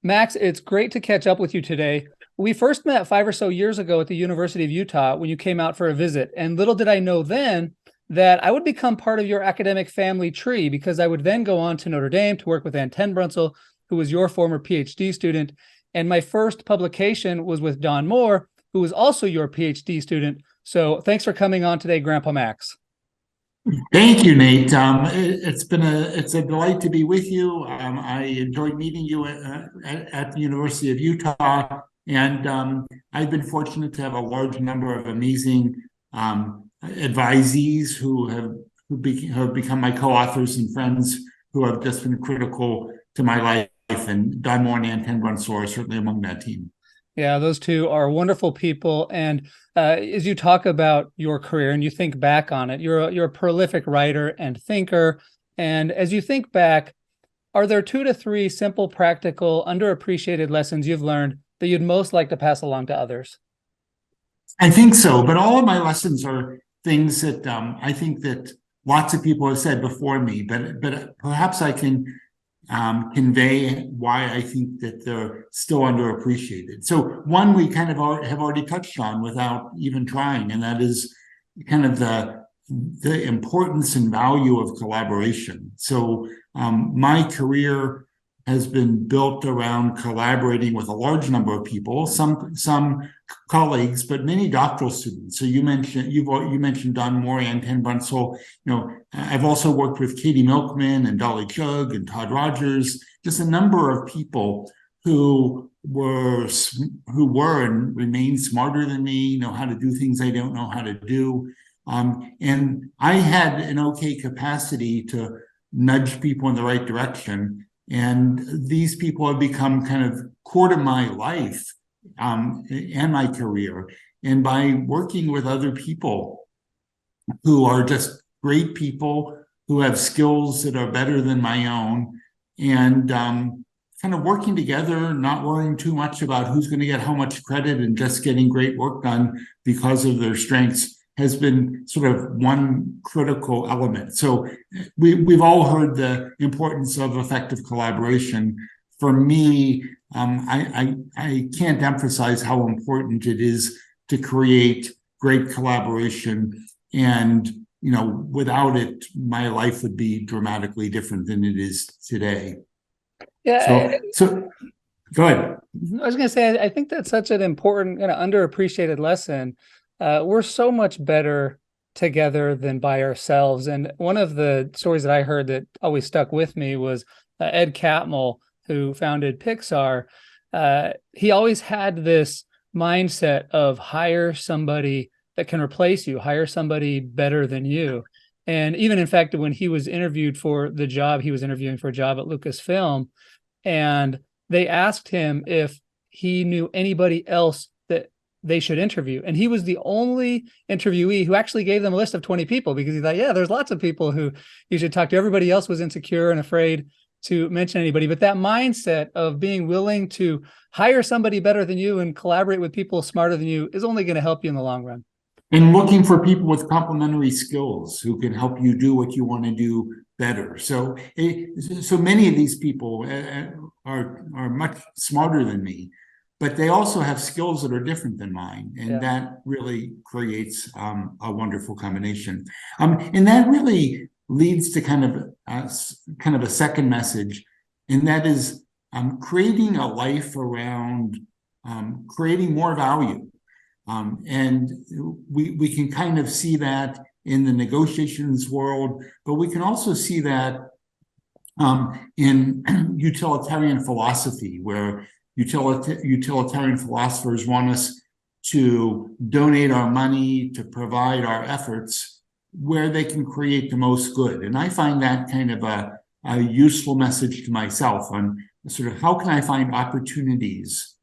Max, it's great to catch up with you today. We first met 5 or so years ago at the University of Utah when you came out for a visit. And little did I know then that I would become part of your academic family tree because I would then go on to Notre Dame to work with Ann Tenbrunsel, who was your former PhD student. And my first publication was with Don Moore, who was also your PhD student. So thanks for coming on today, Grandpa Max. Thank you, Nate. It's a delight to be with you. I enjoyed meeting you at the University of Utah, and I've been fortunate to have a large number of amazing advisees who have become my co-authors and friends who have just been critical to my life. And Don Moore and Ann Tenbrunsel are certainly among that team. Yeah, those two are wonderful people. And as you talk about your career and you think back on it, you're a prolific writer and thinker. And as you think back, are there 2 to 3 simple, practical, underappreciated lessons you've learned that you'd most like to pass along to others? I think so, but all of my lessons are things that I think that lots of people have said before me, but perhaps I can convey why I think that they're still underappreciated. So one we kind of have already touched on without even trying, and that is kind of the importance and value of collaboration. So my career has been built around collaborating with a large number of people, some colleagues, but many doctoral students. So you mentioned Don Moore and Tenbrunsel. I've also worked with Katie Milkman and Dolly Chugh and Todd Rogers, just a number of people who were and remain smarter than me, know how to do things I don't know how to do. And I had an okay capacity to nudge people in the right direction. And these people have become kind of core to my life and my career. And by working with other people who are just great people, who have skills that are better than my own, and kind of working together, not worrying too much about who's going to get how much credit and just getting great work done because of their strengths, has been sort of one critical element. So we've all heard the importance of effective collaboration. For me, I can't emphasize how important it is to create great collaboration. And without it, my life would be dramatically different than it is today. Yeah. So go ahead. I was going to say, I think that's such an important, underappreciated lesson. We're so much better together than by ourselves. And one of the stories that I heard that always stuck with me was Ed Catmull, who founded Pixar. He always had this mindset of hire somebody that can replace you, hire somebody better than you. And even in fact, when he was interviewed for the job, he was interviewing for a job at Lucasfilm, and they asked him if he knew anybody else that they should interview. And he was the only interviewee who actually gave them a list of 20 people, because he thought, yeah, there's lots of people who you should talk to. Everybody else was insecure and afraid to mention anybody. But that mindset of being willing to hire somebody better than you and collaborate with people smarter than you is only going to help you in the long run. And looking for people with complementary skills who can help you do what you want to do better. So many of these people are much smarter than me, but they also have skills that are different than mine. And that really creates a wonderful combination. And that really leads to kind of a second message, and that is creating a life around creating more value. And we can kind of see that in the negotiations world, but we can also see that in utilitarian philosophy, where utilitarian philosophers want us to donate our money, to provide our efforts where they can create the most good. And I find that kind of a useful message to myself on sort of how can I find opportunities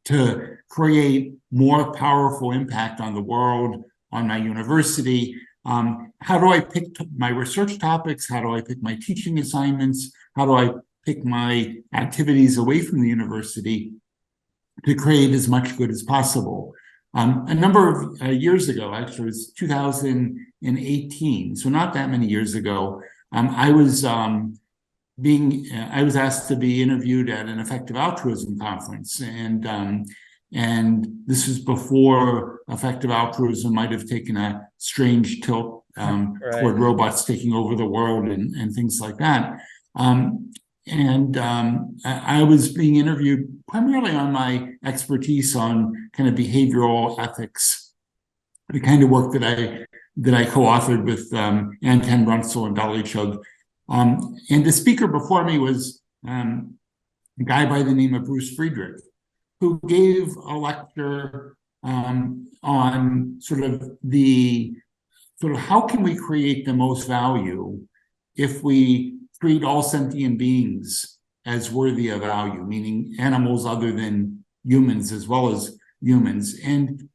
to create more powerful impact on the world, on my university. How do I pick my research topics? How do I pick my teaching assignments? How do I pick my activities away from the university to create as much good as possible? A number of years ago, actually, it was 2018, so not that many years ago, I was I was asked to be interviewed at an effective altruism conference, and this was before effective altruism might have taken a strange tilt Right. toward robots taking over the world and things like that. I was being interviewed primarily on my expertise on kind of behavioral ethics, the kind of work that I co-authored with Anton Brunsel and Dolly Chug. And the speaker before me was a guy by the name of Bruce Friedrich, who gave a lecture on sort of how can we create the most value if we treat all sentient beings as worthy of value, meaning animals other than humans as well as humans. And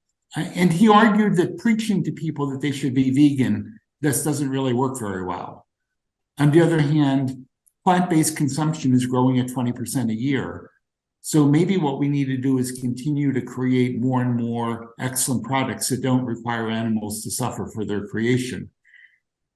he argued that preaching to people that they should be vegan, this doesn't really work very well. On the other hand, plant-based consumption is growing at 20% a year. So maybe what we need to do is continue to create more and more excellent products that don't require animals to suffer for their creation.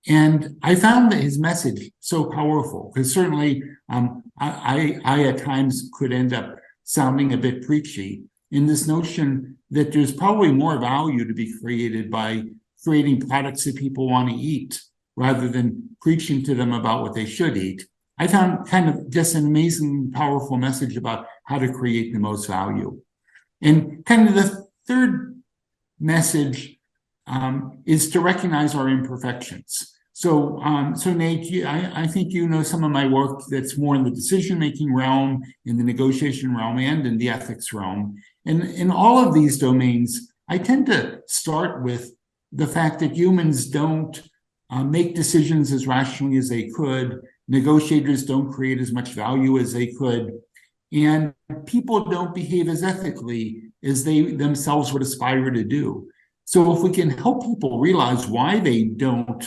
And I found that his message so powerful, because certainly I at times could end up sounding a bit preachy in this notion that there's probably more value to be created by creating products that people want to eat rather than preaching to them about what they should eat. I found kind of just an amazing, powerful message about how to create the most value. And kind of the third message is to recognize our imperfections. So Nate, I think you know some of my work that's more in the decision-making realm, in the negotiation realm, and in the ethics realm. And in all of these domains, I tend to start with the fact that humans don't make decisions as rationally as they could. Negotiators don't create as much value as they could. And people don't behave as ethically as they themselves would aspire to do. So if we can help people realize why they don't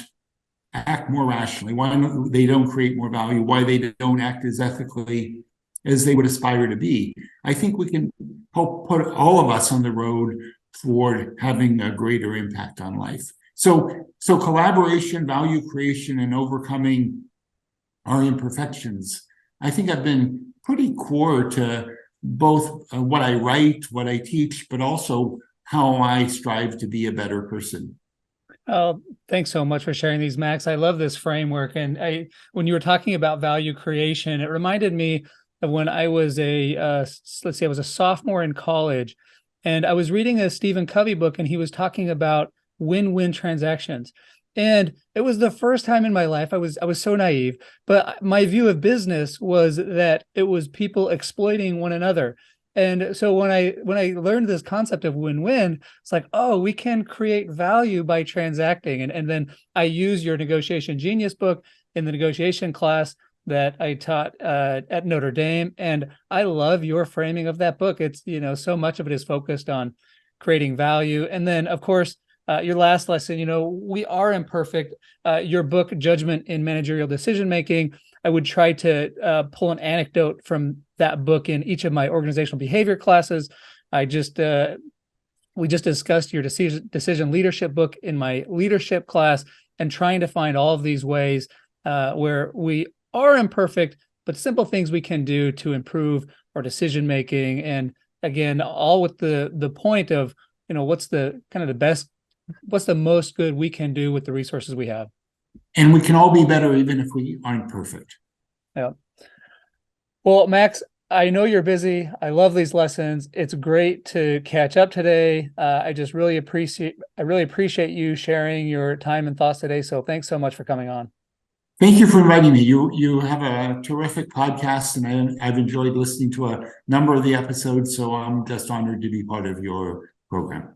act more rationally, why they don't create more value, why they don't act as ethically as they would aspire to be, I think we can help put all of us on the road toward having a greater impact on life. So collaboration, value creation, and overcoming our imperfections, I think I've been pretty core to both what I write, what I teach, but also how I strive to be a better person. Oh, thanks so much for sharing these, Max. I love this framework. And when you were talking about value creation, it reminded me of when I was let's say I was a sophomore in college, and I was reading a Stephen Covey book, and he was talking about win-win transactions. And it was the first time in my life I was so naive, but my view of business was that it was people exploiting one another. And so when I learned this concept of win-win, it's like, oh, we can create value by transacting. And then I use your Negotiation Genius book in the negotiation class that I taught at Notre Dame. And I love your framing of that book. It's, so much of it is focused on creating value. And then, of course, your last lesson, we are imperfect. Your book, Judgment in Managerial Decision Making, I would try to pull an anecdote from that book in each of my organizational behavior classes. We just discussed your decision leadership book in my leadership class, and trying to find all of these ways where we are imperfect, but simple things we can do to improve our decision making. And again, all with the point of, what's the most good we can do with the resources we have. And we can all be better even if we aren't perfect. Yeah. Well, Max, I know you're busy. I love these lessons. It's great to catch up today. I really appreciate you sharing your time and thoughts today. So thanks so much for coming on. Thank you for inviting me. You have a terrific podcast, and I've enjoyed listening to a number of the episodes. So I'm just honored to be part of your program.